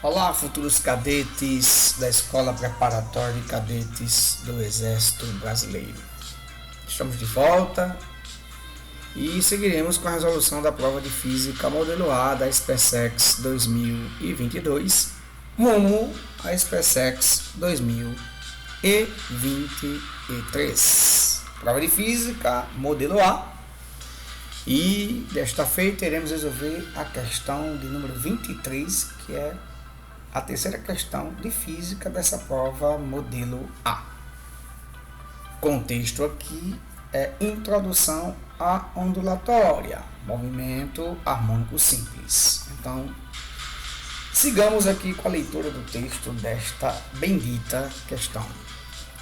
Olá, futuros cadetes da Escola Preparatória de Cadetes do Exército Brasileiro. Estamos de volta e seguiremos com a resolução da prova de Física Modelo A da SpaceX 2022, rumo à SpaceX 2023. Prova de Física Modelo A. E desta feita iremos resolver a questão de número 23, que é a terceira questão de física dessa prova modelo A. Contexto aqui é introdução à ondulatória, movimento harmônico simples. Então, sigamos aqui com a leitura do texto desta bendita questão.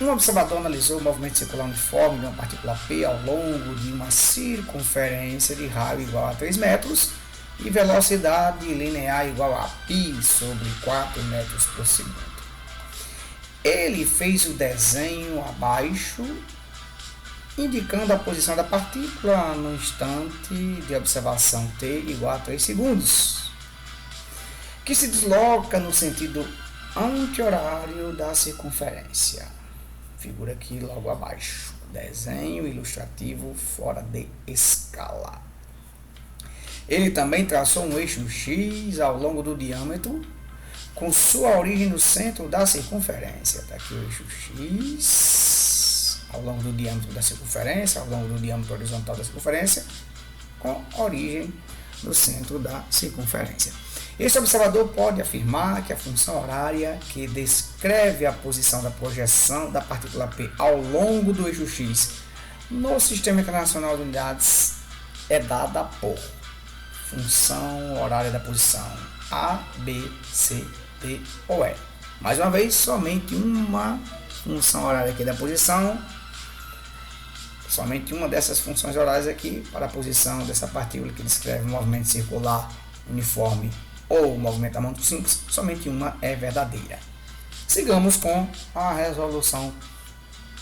Um observador analisou o movimento circular uniforme de uma partícula P ao longo de uma circunferência de raio igual a 3 metros e velocidade linear igual a π sobre 4 metros por segundo. Ele fez o desenho abaixo, indicando a posição da partícula no instante de observação t igual a 3 segundos, que se desloca no sentido anti-horário da circunferência. Figura aqui logo abaixo. Desenho ilustrativo fora de escala. Ele também traçou um eixo X ao longo do diâmetro, com sua origem no centro da circunferência. Está aqui o eixo X, ao longo do diâmetro da circunferência, ao longo do diâmetro horizontal da circunferência, com origem no centro da circunferência. Este observador pode afirmar que a função horária que descreve a posição da projeção da partícula P ao longo do eixo X no Sistema Internacional de Unidades é dada por função horária da posição A, B, C, D ou E. Mais uma vez, somente uma função horária aqui da posição, somente uma dessas funções horárias aqui para a posição dessa partícula que descreve o movimento circular uniforme ou movimento harmônico simples, somente uma é verdadeira. Sigamos com a resolução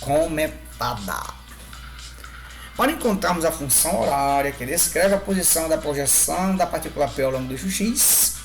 comentada. Para encontrarmos a função horária que descreve a posição da projeção da partícula P ao longo do eixo X,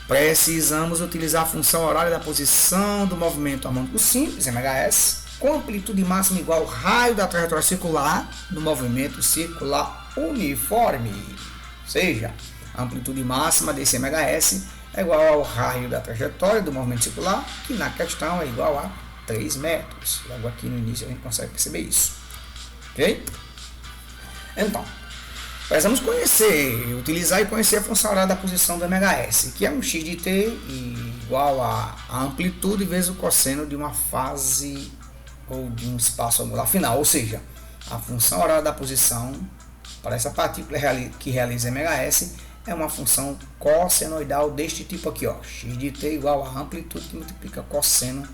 precisamos utilizar a função horária da posição do movimento harmônico simples, MHS, com amplitude máxima igual ao raio da trajetória circular do movimento circular uniforme. Ou seja, a amplitude máxima desse MHS é igual ao raio da trajetória do movimento circular, que na questão é igual a 3 metros. Logo aqui no início a gente consegue perceber isso. Ok? Então, precisamos utilizar e conhecer a função horária da posição do MHS, que é um x de t igual a amplitude vezes o cosseno de uma fase ou de um espaço angular final, ou seja, a função horária da posição para essa partícula que realiza MHS é uma função cossenoidal deste tipo aqui, ó, x de t igual a amplitude que multiplica cosseno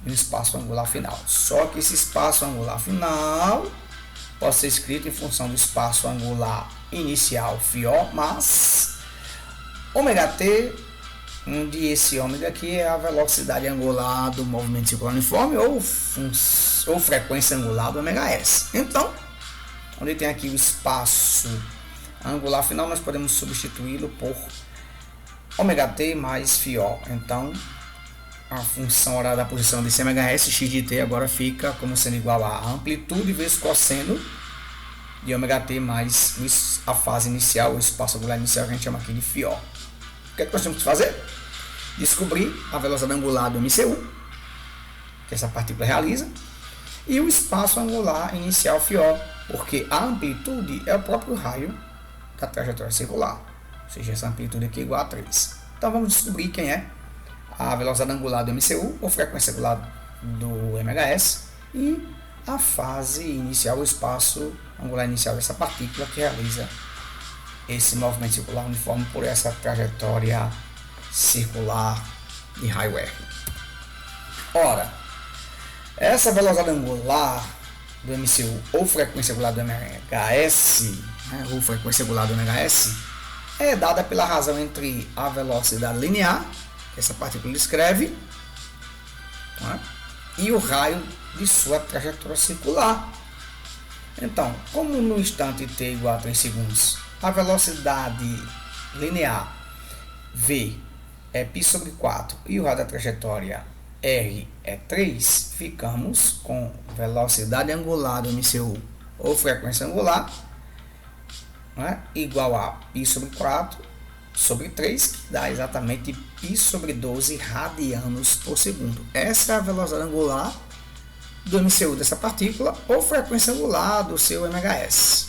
de um espaço angular final. Só que esse espaço angular final pode ser escrito em função do espaço angular inicial φ, mas ômega-t, onde esse ômega aqui é a velocidade angular do movimento circular uniforme ou frequência angular do MHS. Então, onde tem aqui o espaço angular final, nós podemos substituí-lo por ômega-t mais φ. Então, a função horária da posição desse MHS, x de t, agora fica como sendo igual a amplitude vezes cosseno de ômega-t mais a fase inicial, o espaço angular inicial que a gente chama aqui de φ. O que é que nós temos que fazer? Descobrir a velocidade angular do MCU, que essa partícula realiza, e o espaço angular inicial φ, porque a amplitude é o próprio raio da trajetória circular, ou seja, essa amplitude aqui é igual a 3. Então vamos descobrir quem é a velocidade angular do MCU, ou frequência angular do MHS, e a fase inicial, o espaço angular inicial dessa partícula que realiza esse movimento circular uniforme por essa trajetória circular de raio R. Ora, essa velocidade angular do MCU ou frequência angular do MHS, ou frequência angular do MHS, é dada pela razão entre a velocidade linear, que essa partícula descreve, e o raio de sua trajetória circular. Então, como no instante t igual a 3 segundos, a velocidade linear v é π sobre 4 e o raio da trajetória r é 3, ficamos com velocidade angular do MCU ou frequência angular, né, igual a π sobre 4 sobre 3, que dá exatamente π sobre 12 radianos por segundo. Essa é a velocidade angular do MCU dessa partícula ou frequência angular do seu MHS.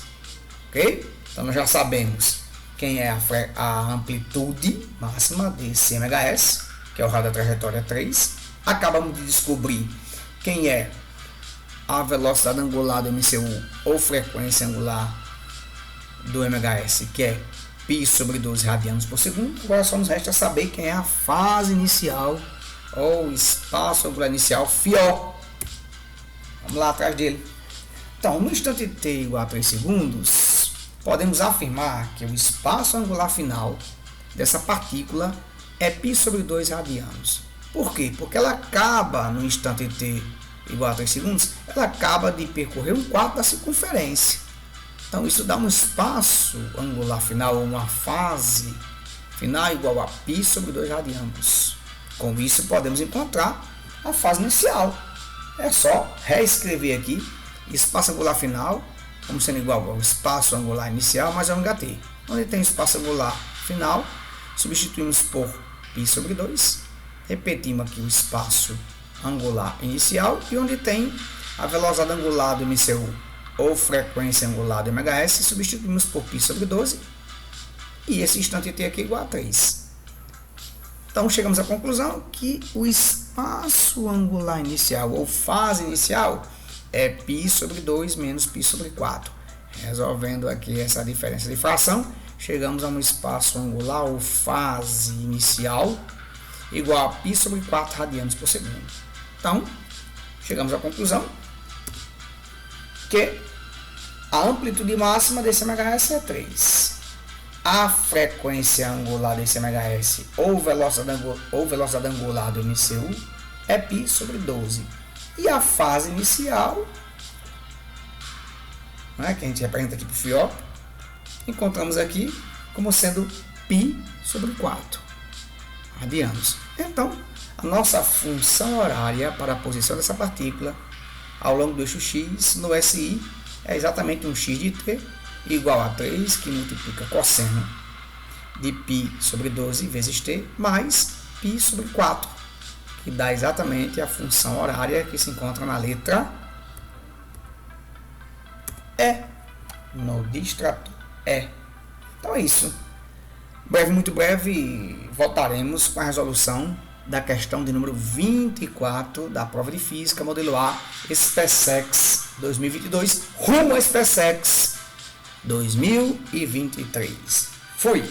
Ok? Então nós já sabemos quem é a amplitude máxima desse MHS, que é o raio da trajetória 3. Acabamos de descobrir quem é a velocidade angular do MCU ou frequência angular do MHS, que é π sobre 12 radianos por segundo. Agora só nos resta saber quem é a fase inicial ou espaço angular inicial, φ. Vamos lá atrás dele. Então, no instante t igual a 3 segundos, podemos afirmar que o espaço angular final dessa partícula é π sobre 2 radianos. Por quê? Porque ela acaba, no instante t igual a 3 segundos, ela acaba de percorrer 1/4 da circunferência. Então, isso dá um espaço angular final, ou uma fase final igual a π sobre 2 radianos. Com isso, podemos encontrar a fase inicial. É só reescrever aqui espaço angular final como sendo igual ao espaço angular inicial mais ômega t. Onde tem espaço angular final, substituímos por π sobre 2. Repetimos aqui o espaço angular inicial. E onde tem a velocidade angular do MCU ou frequência angular do MHS, substituímos por π sobre 12. E esse instante t aqui é igual a 3. Então chegamos à conclusão que o espaço angular inicial ou fase inicial é π sobre 2 menos π sobre 4. Resolvendo aqui essa diferença de fração, chegamos a um espaço angular ou fase inicial igual a π sobre 4 radianos por segundo. Então, chegamos à conclusão que a amplitude máxima desse MHS é 3. A frequência angular desse MHS ou velocidade angular do MCU é π sobre 12. E a fase inicial, né, que a gente representa aqui para o FIO, encontramos aqui como sendo π sobre 4 radianos. Então, a nossa função horária para a posição dessa partícula ao longo do eixo x no SI é exatamente um x de t igual a 3, que multiplica cosseno de π sobre 12 vezes t, mais π sobre 4, que dá exatamente a função horária que se encontra na letra E, no distrato E. Então é isso. Breve, muito breve, voltaremos com a resolução da questão de número 24 da prova de Física, modelo A, SpaceX 2022, rumo a SpaceX 2023. Fui!